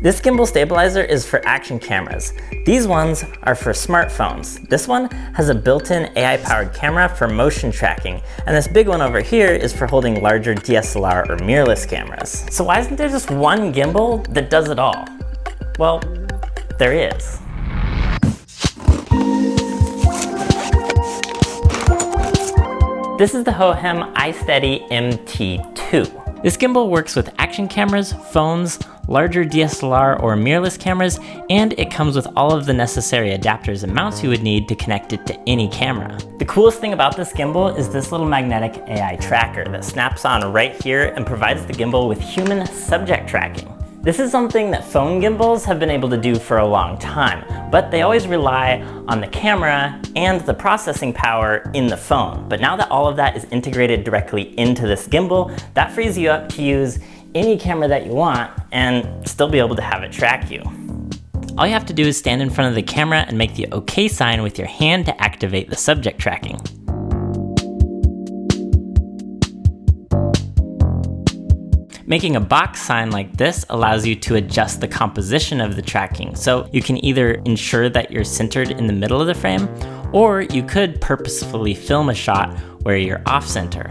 This gimbal stabilizer is for action cameras. These ones are for smartphones. This one has a built-in AI-powered camera for motion tracking, and this big one over here is for holding larger DSLR or mirrorless cameras. So why isn't there just one gimbal that does it all? Well, there is. This is the Hohem iSteady MT2. This gimbal works with action cameras, phones, larger DSLR or mirrorless cameras, and it comes with all of the necessary adapters and mounts you would need to connect it to any camera. The coolest thing about this gimbal is this little magnetic AI tracker that snaps on right here and provides the gimbal with human subject tracking. This is something that phone gimbals have been able to do for a long time, but they always rely on the camera and the processing power in the phone. But now that all of that is integrated directly into this gimbal, that frees you up to use any camera that you want and still be able to have it track you. All you have to do is stand in front of the camera and make the OK sign with your hand to activate the subject tracking. Making a box sign like this allows you to adjust the composition of the tracking, so you can either ensure that you're centered in the middle of the frame, or you could purposefully film a shot where you're off center.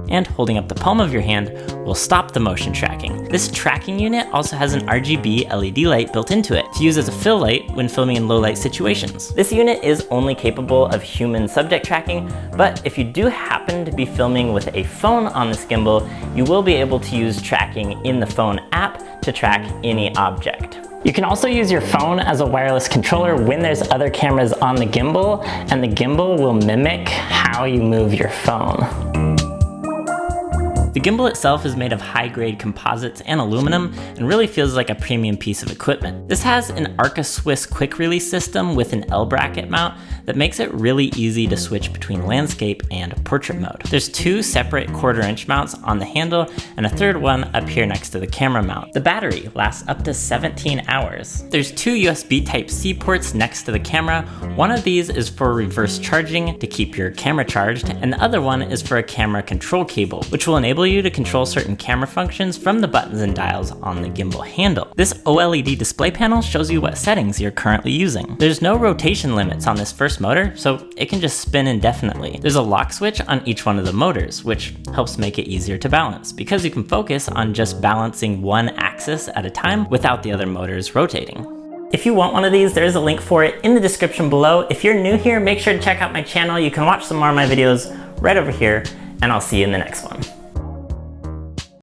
And holding up the palm of your hand will stop the motion tracking. This tracking unit also has an RGB LED light built into it to use as a fill light when filming in low light situations. This unit is only capable of human subject tracking, but if you do happen to be filming with a phone on this gimbal, you will be able to use tracking in the phone app to track any object. You can also use your phone as a wireless controller when there's other cameras on the gimbal, and the gimbal will mimic how you move your phone. The gimbal itself is made of high-grade composites and aluminum and really feels like a premium piece of equipment. This has an Arca Swiss quick release system with an L bracket mount that makes it really easy to switch between landscape and portrait mode. There's two separate 1/4" mounts on the handle and a third one up here next to the camera mount. The battery lasts up to 17 hours. There's two USB Type-C ports next to the camera. One of these is for reverse charging to keep your camera charged, and the other one is for a camera control cable, which will enable you to control certain camera functions from the buttons and dials on the gimbal handle. This OLED display panel shows you what settings you're currently using. There's no rotation limits on this first motor, so it can just spin indefinitely. There's a lock switch on each one of the motors, which helps make it easier to balance, because you can focus on just balancing one axis at a time without the other motors rotating. If you want one of these, there is a link for it in the description below. If you're new here, make sure to check out my channel. You can watch some more of my videos right over here, and I'll see you in the next one.